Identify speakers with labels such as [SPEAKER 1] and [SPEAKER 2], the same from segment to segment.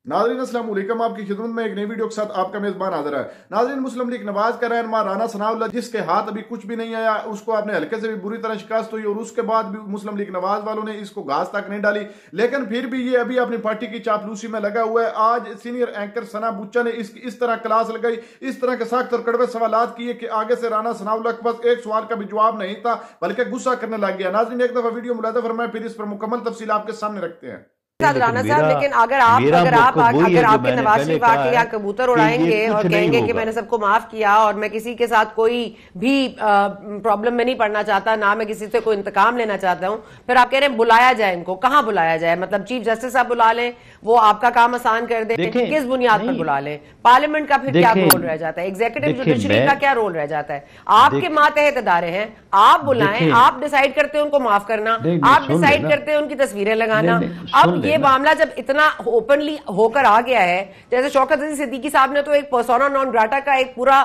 [SPEAKER 1] नाज़रीन अस्सलाम वालेकुम, आपकी खिदमत में एक नई वीडियो के साथ आपका मेजबान हाजिर है। नाज़रीन, मुस्लिम लीग नवाज का रहनुमा राना सनाउल्लाह, जिसके हाथ अभी कुछ भी नहीं आया, उसको आपने हल्के से भी बुरी तरह शिकस्त हुई और उसके बाद भी मुस्लिम लीग नवाज वालों ने इसको घास तक नहीं डाली, लेकिन फिर भी ये अभी अपनी पार्टी की चापलूसी में लगा हुआ है। आज सीनियर एंकर सना बुच्चा ने इस तरह क्लास लगाई, इस तरह के सख्त और कड़वे सवाल किए कि आगे से राना सनाउल्लाह के पास एक सवाल का भी जवाब नहीं था, बल्कि गुस्सा करने लग गया। नाज़रीन, एक दफा वीडियो मुलाहिजा फरमाएं, फिर इस पर मुकम्मल तफसील आपके सामने रखते हैं।
[SPEAKER 2] राना साहब, लेकिन अगर आपके नवाज शरीफ आके यहाँ कबूतर उड़ाएंगे और कहेंगे कि मैंने सबको माफ किया और मैं किसी के साथ कोई भी प्रॉब्लम में नहीं पड़ना चाहता, ना मैं किसी से कोई इंतकाम लेना चाहता हूँ, फिर आप कह रहे हैं बुलाया जाए इनको, कहाँ बुलाया जाए? मतलब चीफ जस्टिस साहब बुला लें, वो आपका काम आसान कर दें, किस बुनियाद पर बुला लें? पार्लियामेंट का फिर क्या रोल रह जाता है? एग्जीक्यूटिव जुडिशरी का क्या रोल रह जाता है? आपके मातहत इदारे हैं, आप बुलाएं, आप डिसाइड करते हैं उनको माफ करना, आप डिसाइड करते हैं उनकी तस्वीरें लगाना। अब ये मामला जब इतना ओपनली होकर आ गया है, जैसे शौकत अजीज सिद्दीकी साहब ने तो एक पर्सोना नॉन ग्राटा का एक पूरा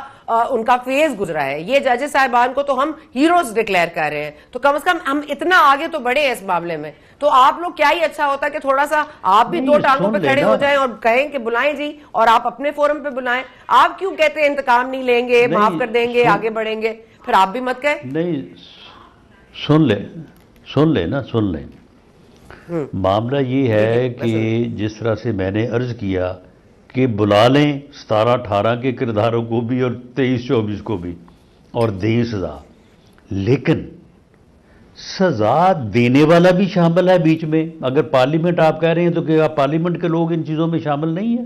[SPEAKER 2] उनका फेज गुजरा है, ये जजेस साहिबान को तो हम हीरोज डिक्लेयर कर रहे हैं, तो कम से कम हम इतना आगे तो बढ़े इस मामले में। तो आप लोग क्या ही अच्छा होता कि थोड़ा सा आप भी दो टांगों पे खड़े हो जाएं और कहें कि बुलाएं जी, और आप अपने फोरम पे बुलाएं। आप क्यों कहते हैं इंतकाम नहीं लेंगे, माफ कर देंगे, आगे बढ़ेंगे? फिर आप भी मत कहें।
[SPEAKER 3] नहीं, सुन ले। मामला ये है कि जिस तरह से मैंने अर्ज किया कि बुला लें 17-18 के किरदारों को भी और 23-24 को भी और दें सजा, लेकिन सजा देने वाला भी शामिल है बीच में। अगर पार्लियामेंट आप कह रहे हैं तो क्या पार्लियामेंट के लोग इन चीज़ों में शामिल नहीं है?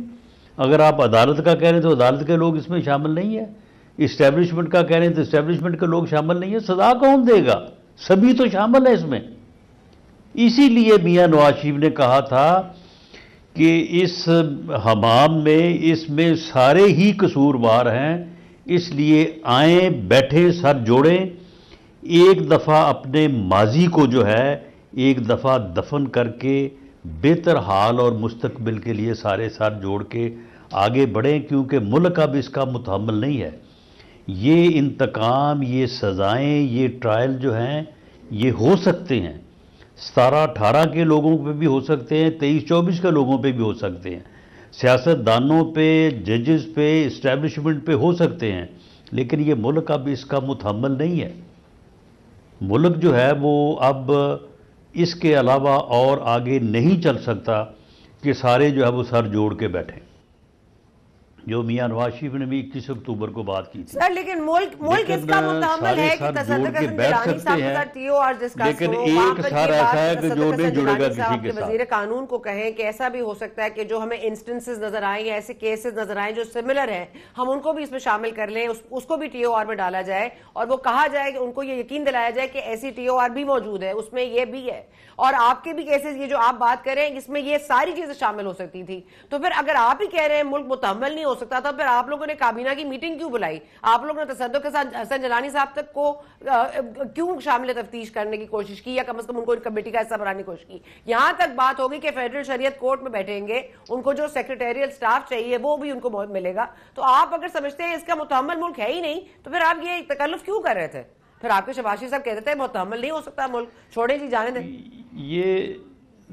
[SPEAKER 3] अगर आप अदालत का कह रहे हैं तो अदालत के लोग इसमें शामिल नहीं है? इस्टेब्लिशमेंट का कह रहे हैं तो इस्टेब्लिशमेंट के लोग शामिल नहीं है? सजा कौन देगा? सभी तो शामिल है इसमें। इसीलिए मियां नवाज शरीफ ने कहा था कि इस हमाम में इसमें सारे ही कसूरवार हैं, इसलिए आए, बैठे, सर जोड़ें, एक दफ़ा अपने माजी को जो है एक दफ़ा दफन करके बेहतर हाल और मुस्तकबिल के लिए सारे सर जोड़ के आगे बढ़ें, क्योंकि मुल्क अब इसका मुतहम्मिल नहीं है। ये इंतकाम, ये सज़ाएँ, ये ट्रायल जो हैं ये हो सकते हैं, 17-18 के लोगों पे भी हो सकते हैं, 23-24 के लोगों पे भी हो सकते हैं, सियासतदानों पे, जजेस पे, इस्टेब्लिशमेंट पे हो सकते हैं, लेकिन ये मुल्क अब इसका मुतहम्मिल नहीं है। मुल्क जो है वो अब इसके अलावा और आगे नहीं चल सकता कि सारे जो है वो सर जोड़ के बैठें, जो मियां नवाज शरीफ ने भी 21 अक्टूबर को बात की थी।
[SPEAKER 2] सर, लेकिन मुल्क इसका मुतहम्मिल है कि तसद्दुक़ जिलानी साहब के साथ टीओआर डिस्कस
[SPEAKER 3] लेकिन एक सर ऐसा है कि जो नहीं जुड़ेगा किसी के साथ।
[SPEAKER 2] वज़ीर कानून को कहें कि ऐसा भी हो सकता है कि जो हमें इंस्टेंसेस नजर आए या ऐसे केसेस नजर आए जो सिमिलर हैं, हम उनको भी इसमें शामिल कर लें, उसको भी टीओआर में डाला जाए और वो कहा जाए कि उनको ये यकीन दिलाया जाए कि ऐसी टीओआर भी मौजूद है, उसमें ये भी है, और आपके भी केसेस, ये जो आप बात कर रहे हैं, इसमें ये सारी चीजें शामिल हो सकती थी। तो फिर अगर आप ही कह रहे हैं मुल्क मुतहम्मिल नहीं हो सकता, तो फिर आप लोगों ने काबीना की मीटिंग क्यों बुलाई? आप लोगों ने तसद्दुक़ के साथ हसन जलानी साहब तक को क्यों शामिल तफ्तीश करने की कोशिश की, या कम से कम उनको कमेटी का हिस्सा बनाने की कोशिश की? यहां तक बात होगी कि फेडरल शरीयत कोर्ट में बैठेंगे, उनको जो सेक्रेटेरियल स्टाफ चाहिए वो भी उनको मिलेगा। तो आप अगर समझते हैं इसका मुतहम्मिल मुल्क है ही नहीं, तो फिर आप ये तकल्लुफ क्यों कर रहे थे? फिर आपके शहबाज शरीफ साहब कहते थे मुतहम्मिल नहीं हो सकता मुल्क, छोड़े जी, जाने दें।
[SPEAKER 3] ये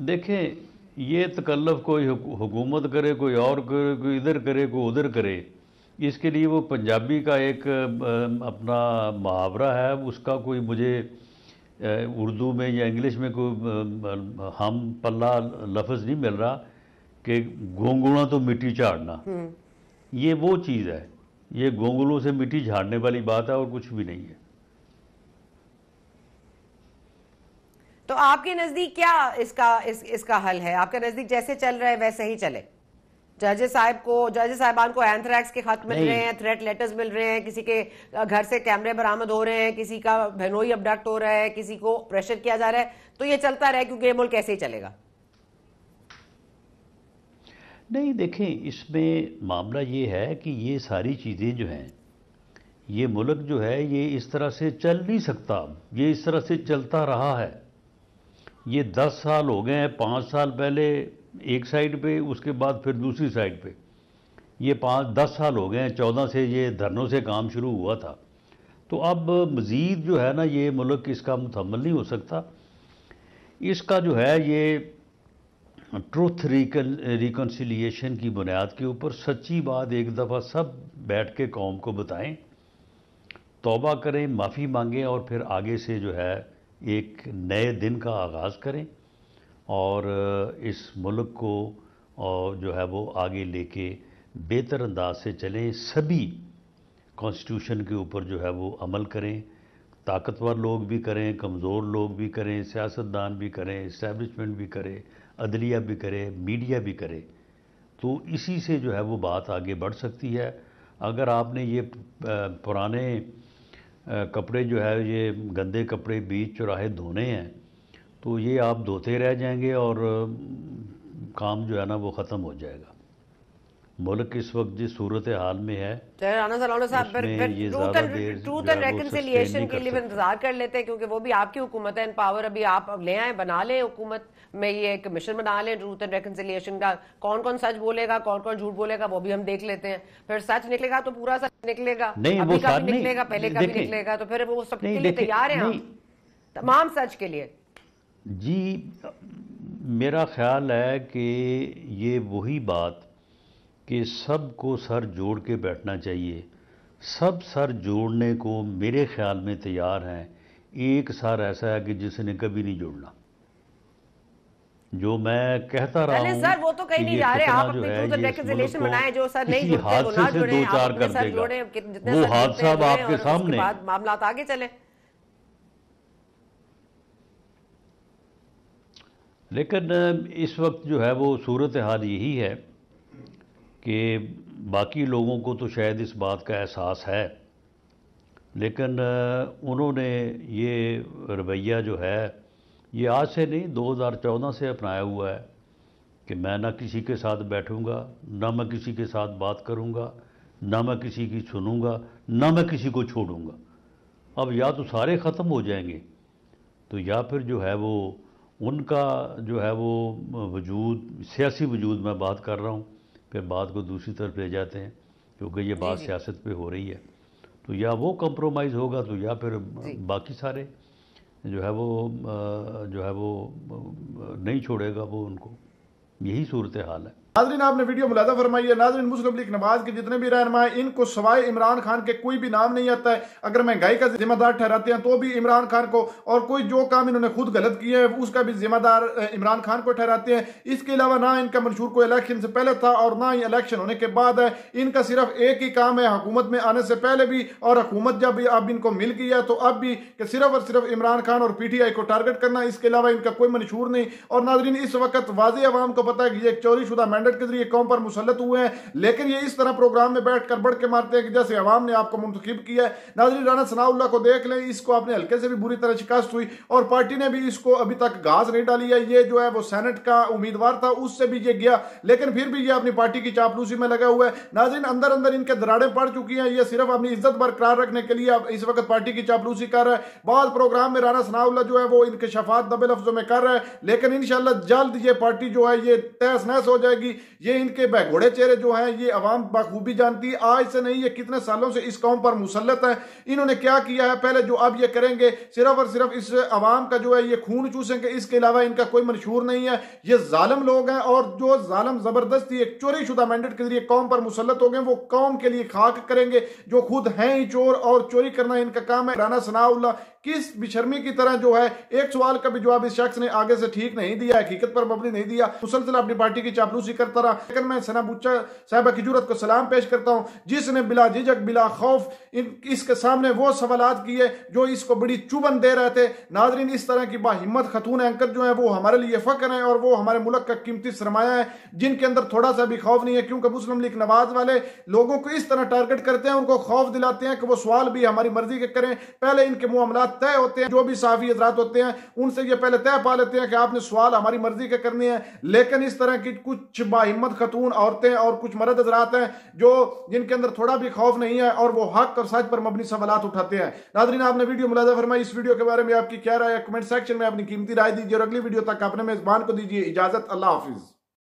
[SPEAKER 3] देखें, ये तकल्लुफ कोई हुकूमत करे, कोई और करे, कोई इधर करे, कोई उधर करे, इसके लिए वो पंजाबी का एक अपना मुहावरा है, उसका कोई मुझे उर्दू में या इंग्लिश में कोई हम पल्ला लफ्ज़ नहीं मिल रहा कि गोंगुणा तो मिट्टी झाड़ना। ये वो चीज़ है, ये गोंगलों से मिट्टी झाड़ने वाली बात है और कुछ भी नहीं है।
[SPEAKER 2] तो आपके नजदीक क्या इसका हल है? आपके नजदीक जैसे चल रहा है वैसे ही चले? जजेस साहिबान को एंथ्रैक्स के खत मिल रहे हैं, थ्रेट लेटर्स मिल रहे हैं, किसी के घर से कैमरे बरामद हो रहे हैं, किसी का बहनोई अबडक्ट हो रहा है, किसी को प्रेशर किया जा रहा है, तो ये चलता रहे क्योंकि ये मुल्क ऐसे ही चलेगा?
[SPEAKER 3] नहीं, देखें, इसमें मामला ये है कि ये सारी चीज़ें जो हैं, ये मुल्क जो है ये इस तरह से चल नहीं सकता। ये इस तरह से चलता रहा है, ये 10 साल हो गए हैं, 5 साल पहले एक साइड पे, उसके बाद फिर दूसरी साइड पे, ये 5-10 साल हो गए हैं, 14 से ये धरनों से काम शुरू हुआ था। तो अब मज़ीद जो है ना, ये मुल्क इसका मुतहम्मिल नहीं हो सकता। इसका जो है ये ट्रूथ रिकन्सिलिएशन की बुनियाद के ऊपर सच्ची बात एक दफ़ा सब बैठ के कौम को बताएं, तौबा करें, माफ़ी मांगें और फिर आगे से जो है एक नए दिन का आगाज़ करें और इस मुल्क को और जो है वो आगे लेके बेहतर अंदाज से चलें। सभी कॉन्स्टिट्यूशन के ऊपर जो है वो अमल करें, ताकतवर लोग भी करें, कमज़ोर लोग भी करें, सियासतदान भी करें, इस्टेब्लिशमेंट भी करे, अदलिया भी करे, मीडिया भी करे। तो इसी से जो है वो बात आगे बढ़ सकती है। अगर आपने ये पुराने कपड़े जो है ये गंदे कपड़े बीच चौराहे धोने हैं तो ये आप धोते रह जाएंगे और काम जो है ना वो ख़त्म हो जाएगा। मुल्क इस वक्त जिस सूरत हाल में है,
[SPEAKER 2] राना सलाउल्लाह साहब, ट्रूथ एंड रेकन्सिलिएशन के लिए इंतजार कर लेते हैं क्योंकि वो भी आपकी हुकूमत है, इन पावर अभी आप ले आए, बना लें हुकूमत में ये कमीशन बना लें ट्रूथ एंड रेकन्सिलिएशन का। कौन कौन सच बोलेगा, कौन कौन झूठ बोलेगा वो भी हम देख लेते हैं। फिर सच निकलेगा तो पूरा सच निकलेगा, अभी का भी निकलेगा, पहले का भी निकलेगा, तो फिर वो सबके लिए तैयार है हम तमाम सच के लिए।
[SPEAKER 3] जी मेरा ख्याल है कि ये वही बात कि सबको सर जोड़ के बैठना चाहिए। सब सर जोड़ने को मेरे ख्याल में तैयार हैं। एक सर ऐसा है कि जिसने कभी नहीं जोड़ना। जो मैं कहता रहा हूं
[SPEAKER 2] सर वो तो कहीं नहीं जा रहे, आप अपनी ट्रूथ एंड रेकन्सिलिएशन बनाएं, जो सर नहीं जुड़ते वो ना जुड़े, आप अपने सर जोड़ें, जितने
[SPEAKER 3] वो हादसा आपके सामने,
[SPEAKER 2] मामला आगे चले।
[SPEAKER 3] लेकिन इस वक्त जो है वो सूरत हाल यही है कि बाकी लोगों को तो शायद इस बात का एहसास है, लेकिन उन्होंने ये रवैया जो है ये आज से नहीं 2014 से अपनाया हुआ है कि मैं ना किसी के साथ बैठूंगा, ना मैं किसी के साथ बात करूंगा, ना मैं किसी की सुनूंगा, ना मैं किसी को छोड़ूंगा। अब या तो सारे ख़त्म हो जाएंगे तो या फिर जो है वो उनका जो है वो वजूद, सियासी वजूद मैं बात कर रहा हूँ, फिर बात को दूसरी तरफ ले जाते हैं क्योंकि ये बात सियासत पे हो रही है। तो या वो कंप्रोमाइज़ होगा तो या फिर बाकी सारे जो है वो नहीं छोड़ेगा वो उनको। यही सूरत हाल है।
[SPEAKER 1] नाज़रीन आपने वीडियो मुलादा फरमाई है। नाज़रीन मुस्लिम लीग नवाज के जितने भी रहनुमा हैं इनको सवाए इमरान खान के कोई भी नाम नहीं आता है। अगर महंगाई का जिम्मेदार ठहराते हैं तो भी इमरान खान को, और कोई जो काम इन्होंने खुद गलत किया है उसका भी जिम्मेदार इमरान खान को ठहराते हैं। इसके अलावा ना इनका मंशूर को इलेक्शन से पहले था और ना ही इलेक्शन होने के बाद है। इनका सिर्फ एक ही काम है हुकूमत में आने से पहले भी और हुकूमत जब भी अब इनको मिल गई है तो अब भी कि सिर्फ और सिर्फ इमरान खान और PTI को टारगेट करना, इसके अलावा इनका कोई मंशूर नहीं। और नाज़रीन इस वक्त वाज़ेह अवाम को पता है कि ये चोरीशुदा मैंडेट के जरिए कौम पर मुसल्लत हुए हैं, लेकिन ये इस तरह प्रोग्राम में बैठकर बढ़ के मारते हैं कि जैसे अवाम ने आपको मुंतखब किया है। नाज़रीन राना सनाउल्लाह को देख लें, इसको अपने हल्के से भी बुरी तरह शिकस्त हुई और पार्टी ने भी इसको अभी तक घास नहीं डाली है। ये जो है वो सेनेट का उम्मीदवार था, उससे भी ये गया, लेकिन फिर भी ये अपनी पार्टी की चापलूसी में लगा हुआ है। नाज़रीन अंदर अंदर इनके दरारें पड़ चुकी हैं। ये सिर्फ अपनी इज्जत बरकरार रखने के लिए इस वक्त पार्टी की चापलूसी कर रहा है। बाद प्रोग्राम में राना सनाउल्लाह जो है वो इनके शफात दबे लफ्जों में कर रहा है, लेकिन इंशाल्लाह जल्द ये पार्टी जो है ये तहस नहस हो जाएगी। ये इनके घोड़े चेहरे जो हैं ये अवाम बखूबी जानती है। आज से नहीं, ये कितने सालों से इस कौम पर मुसल्लत है। इन्होंने क्या किया है पहले, जो अब ये करेंगे सिर्फ और सिर्फ इस अवाम का जो है ये खून चूसेंगे, इसके अलावा इनका कोई मंशूर नहीं है। ये जालिम लोग हैं और जो जालिम जबरदस्ती एक चोरी शुदा मैंडेट के जरिए कौम पर मुसल्लत हो गए, वो कौम के लिए खाक करेंगे, जो खुद हैं ही चोर और चोरी करना इनका काम है। राना सनाउल्लाह किस बेशर्मी की तरह जो है एक सवाल का भी जवाब इस शख्स ने आगे से ठीक नहीं दिया, हकीकत पर मबनी नहीं दिया, मुसलसल अपनी पार्टी की चापलूसी करता रहा। लेकिन मैं सना बुच्चा साहिबा की जुरत को सलाम पेश करता हूं जिसने बिला झिझक बिला खौफ इसके सामने वो सवालात किए जो इसको बड़ी चुभन दे रहे थे। नाजरीन इस तरह की बाहिम्मत खतून एंकर जो है वो हमारे लिए फख्र है और वो हमारे मुल्क का कीमती सरमाया है, जिनके अंदर थोड़ा सा भी खौफ नहीं है। क्योंकि मुस्लिम लीग नवाज वाले लोगों को इस तरह टारगेट करते हैं, उनको खौफ दिलाते हैं कि वो सवाल भी हमारी मर्जी के करें। पहले इनके मामलात तय होते हैं, जो भी साफी हजरात होते हैं उनसे ये पहले तय पा लेते हैं कि आपने सवाल हमारी मर्जी के करने हैं। लेकिन इस तरह की कुछ बाहिम्मत खतून औरतें और कुछ मर्द हजरात हैं जो जिनके अंदर थोड़ा भी खौफ नहीं है और वो हक और सच पर मबनी सवालात उठाते हैं। नाज़रीन आपने वीडियो मुलाजा फरमाई, इस वीडियो के बारे में आपकी क्या राय है कमेंट सेक्शन में अपनी कीमती राय दीजिए और अगली वीडियो तक अपने मेजबान को दीजिए इजाजत। अल्लाह हाफिज।